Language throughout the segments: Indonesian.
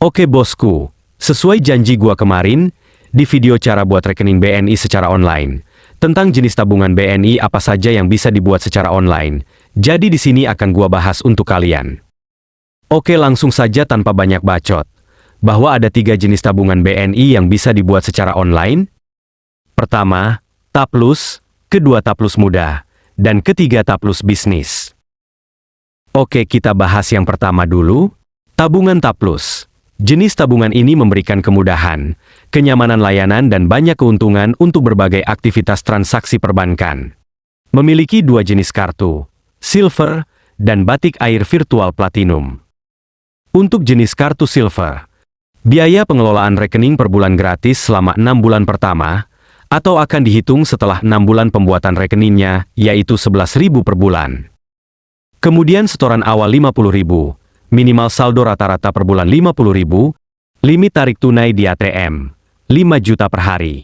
Oke bosku, sesuai janji gua kemarin, di video cara buat rekening BNI secara online, tentang jenis tabungan BNI apa saja yang bisa dibuat secara online, jadi di sini akan gua bahas untuk kalian. Oke langsung saja tanpa banyak bacot, bahwa ada 3 jenis tabungan BNI yang bisa dibuat secara online. Pertama, Taplus, kedua Taplus Muda, dan ketiga Taplus Bisnis. Oke kita bahas yang pertama dulu, tabungan Taplus. Jenis tabungan ini memberikan kemudahan, kenyamanan layanan dan banyak keuntungan untuk berbagai aktivitas transaksi perbankan. Memiliki 2 jenis kartu, Silver, dan Batik Air Virtual Platinum. Untuk jenis kartu Silver, biaya pengelolaan rekening per bulan gratis selama 6 bulan pertama, atau akan dihitung setelah 6 bulan pembuatan rekeningnya, yaitu 11.000 per bulan. Kemudian setoran awal 50.000, minimal saldo rata-rata per bulan 50.000, limit tarik tunai di ATM, 5 juta per hari.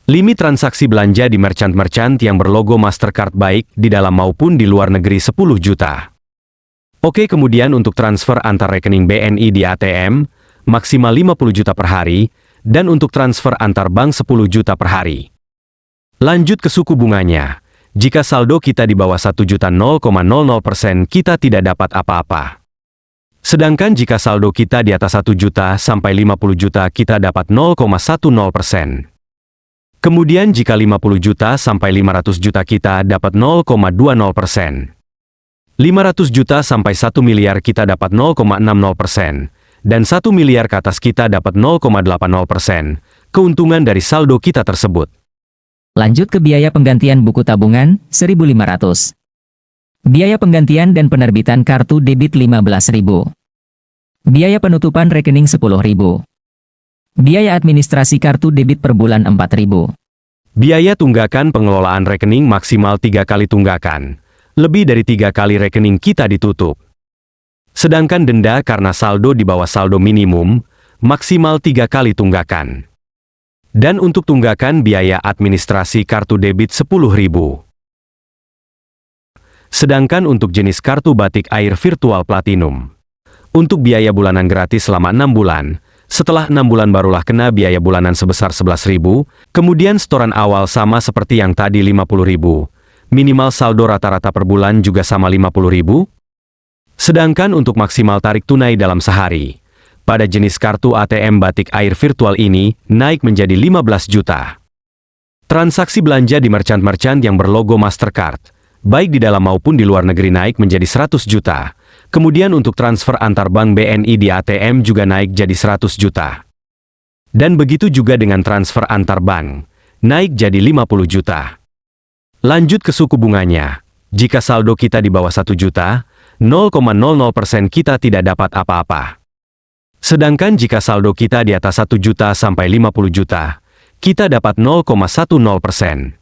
Limit transaksi belanja di merchant-merchant yang berlogo Mastercard baik di dalam maupun di luar negeri 10 juta. Oke kemudian untuk transfer antar rekening BNI di ATM, maksimal 50 juta per hari, dan untuk transfer antar bank 10 juta per hari. Lanjut ke suku bunganya. Jika saldo kita di bawah 1 juta 0,00% kita tidak dapat apa-apa. Sedangkan jika saldo kita di atas 1 juta sampai 50 juta kita dapat 0,10%. Kemudian jika 50 juta sampai 500 juta kita dapat 0,20%. 500 juta sampai 1 miliar kita dapat 0,60%. Dan 1 miliar ke atas kita dapat 0,80% keuntungan dari saldo kita tersebut. Lanjut ke biaya penggantian buku tabungan, 1.500. Biaya penggantian dan penerbitan kartu debit 15.000. Biaya penutupan rekening 10.000. Biaya administrasi kartu debit per bulan 4.000. Biaya tunggakan pengelolaan rekening maksimal 3 kali tunggakan. Lebih dari 3 kali rekening kita ditutup. Sedangkan denda karena saldo di bawah saldo minimum, maksimal 3 kali tunggakan. Dan untuk tunggakan biaya administrasi kartu debit 10.000. Sedangkan untuk jenis kartu Batik Air Virtual Platinum, untuk biaya bulanan gratis selama 6 bulan, setelah 6 bulan barulah kena biaya bulanan sebesar 11.000, kemudian setoran awal sama seperti yang tadi 50.000, minimal saldo rata-rata per bulan juga sama 50.000. Sedangkan untuk maksimal tarik tunai dalam sehari, pada jenis kartu ATM Batik Air Virtual ini naik menjadi 15 juta. Transaksi belanja di merchant-merchant yang berlogo Mastercard, baik di dalam maupun di luar negeri naik menjadi 100 juta. Kemudian untuk transfer antar bank BNI di ATM juga naik jadi 100 juta. Dan begitu juga dengan transfer antar bank, naik jadi 50 juta. Lanjut ke suku bunganya. Jika saldo kita di bawah 1 juta, 0,00% kita tidak dapat apa-apa. Sedangkan jika saldo kita di atas 1 juta sampai 50 juta, kita dapat 0,10%.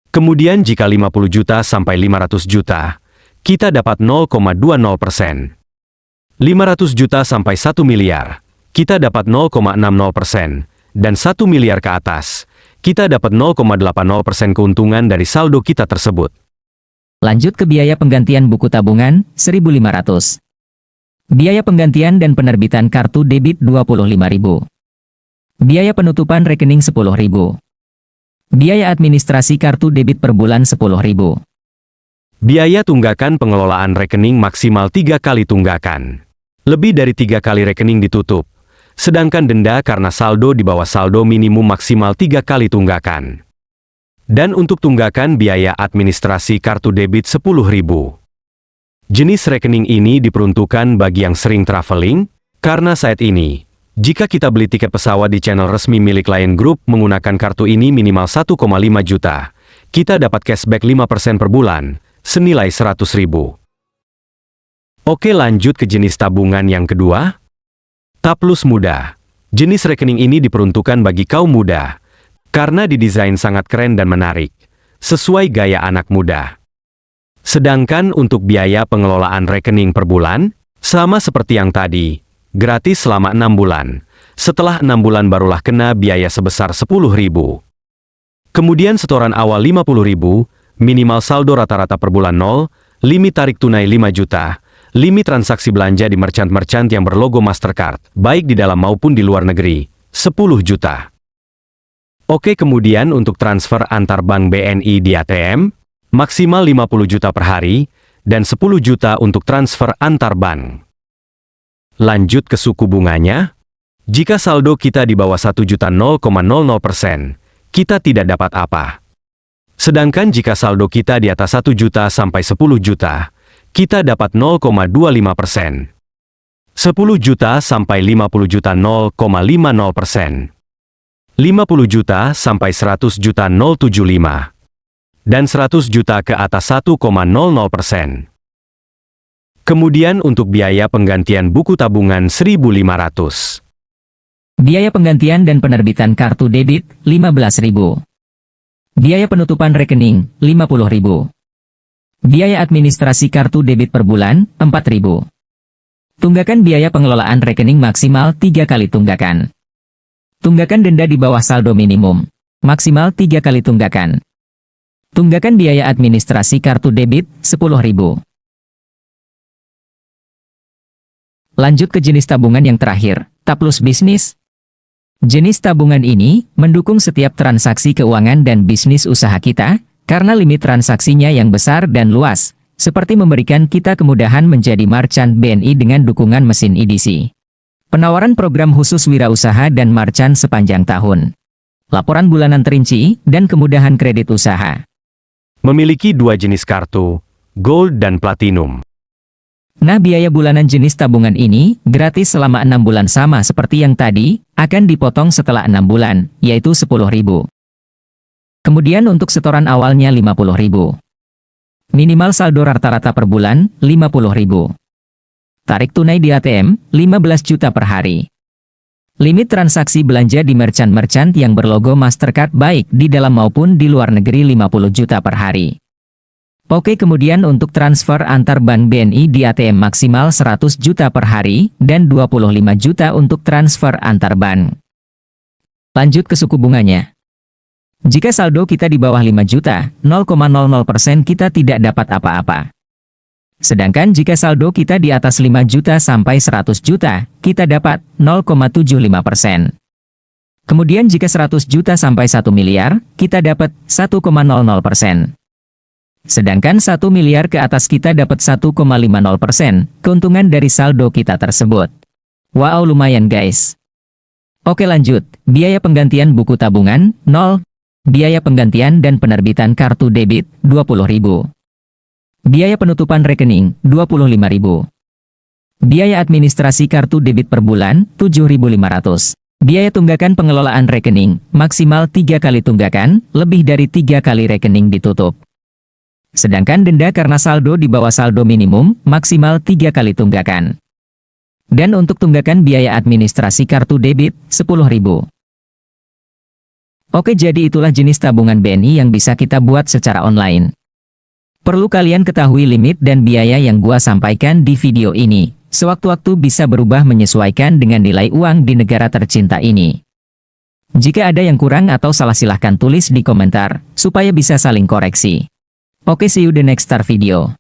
Kemudian jika 50 juta sampai 500 juta, kita dapat 0,20%. 500 juta sampai 1 miliar, kita dapat 0,60%. Dan 1 miliar ke atas, kita dapat 0,80% keuntungan dari saldo kita tersebut. Lanjut ke biaya penggantian buku tabungan, 1.500. Biaya penggantian dan penerbitan kartu debit 25.000. Biaya penutupan rekening 10.000. Biaya administrasi kartu debit per bulan 10.000. Biaya tunggakan pengelolaan rekening maksimal 3 kali tunggakan. Lebih dari 3 kali rekening ditutup. Sedangkan denda karena saldo di bawah saldo minimum maksimal 3 kali tunggakan. Dan untuk tunggakan biaya administrasi kartu debit 10.000. Jenis rekening ini diperuntukkan bagi yang sering traveling, karena saat ini, jika kita beli tiket pesawat di channel resmi milik Lion Group menggunakan kartu ini minimal 1,5 juta, kita dapat cashback 5% per bulan, senilai 100.000. Oke lanjut ke jenis tabungan yang kedua. Taplus Muda. Jenis rekening ini diperuntukkan bagi kaum muda, karena didesain sangat keren dan menarik, sesuai gaya anak muda. Sedangkan untuk biaya pengelolaan rekening per bulan, sama seperti yang tadi, gratis selama 6 bulan. Setelah 6 bulan barulah kena biaya sebesar 10.000. Kemudian setoran awal 50.000, minimal saldo rata-rata per bulan 0, limit tarik tunai 5 juta, limit transaksi belanja di merchant-merchant yang berlogo Mastercard, baik di dalam maupun di luar negeri, 10 juta. Oke, kemudian untuk transfer antar bank BNI di ATM, maksimal 50 juta per hari, dan 10 juta untuk transfer antar bank. Lanjut ke suku bunganya. Jika saldo kita di bawah 1 juta 0,00%, kita tidak dapat apa. Sedangkan jika saldo kita di atas 1 juta sampai 10 juta, kita dapat 0,25%. 10 juta sampai 50 juta 0,50%. 50 juta sampai 100 juta 0,75. Dan 100 juta ke atas 1,00%. Kemudian untuk biaya penggantian buku tabungan 1.500. Biaya penggantian dan penerbitan kartu debit, 15.000. Biaya penutupan rekening, 50.000. Biaya administrasi kartu debit per bulan, 4.000. Tunggakan biaya pengelolaan rekening maksimal 3 kali tunggakan. Tunggakan denda di bawah saldo minimum, maksimal 3 kali tunggakan. Tunggakan biaya administrasi kartu debit, 10.000. Lanjut ke jenis tabungan yang terakhir, Taplus Bisnis. Jenis tabungan ini mendukung setiap transaksi keuangan dan bisnis usaha kita, karena limit transaksinya yang besar dan luas, seperti memberikan kita kemudahan menjadi merchant BNI dengan dukungan mesin EDC. Penawaran program khusus wirausaha dan merchant sepanjang tahun. Laporan bulanan terinci, dan kemudahan kredit usaha. Memiliki 2 jenis kartu, Gold dan Platinum. Nah, biaya bulanan jenis tabungan ini gratis selama 6 bulan sama seperti yang tadi, akan dipotong setelah 6 bulan, yaitu 10.000. Kemudian untuk setoran awalnya 50.000. Minimal saldo rata-rata per bulan, 50.000. Tarik tunai di ATM, 15 juta per hari. Limit transaksi belanja di merchant-merchant yang berlogo Mastercard baik di dalam maupun di luar negeri 50 juta per hari. Oke, kemudian untuk transfer antar bank BNI di ATM maksimal 100 juta per hari, dan 25 juta untuk transfer antar bank. Lanjut ke suku bunganya. Jika saldo kita di bawah 5 juta, 0,00% kita tidak dapat apa-apa. Sedangkan jika saldo kita di atas 5 juta sampai 100 juta, kita dapat 0,75%. Kemudian jika 100 juta sampai 1 miliar, kita dapat 1,00%. Sedangkan 1 miliar ke atas kita dapat 1,50% keuntungan dari saldo kita tersebut. Wow, lumayan guys. Oke, lanjut. Biaya penggantian buku tabungan, 0. Biaya penggantian dan penerbitan kartu debit, 20.000. Biaya penutupan rekening, 25.000. Biaya administrasi kartu debit per bulan, 7.500. Biaya tunggakan pengelolaan rekening, maksimal 3 kali tunggakan, lebih dari 3 kali rekening ditutup. Sedangkan denda karena saldo di bawah saldo minimum, maksimal 3 kali tunggakan. Dan untuk tunggakan biaya administrasi kartu debit, 10.000. Oke, jadi itulah jenis tabungan BNI yang bisa kita buat secara online. Perlu kalian ketahui limit dan biaya yang gua sampaikan di video ini. Sewaktu-waktu bisa berubah menyesuaikan dengan nilai uang di negara tercinta ini. Jika ada yang kurang atau salah silahkan tulis di komentar, supaya bisa saling koreksi. Oke, see you the next star video.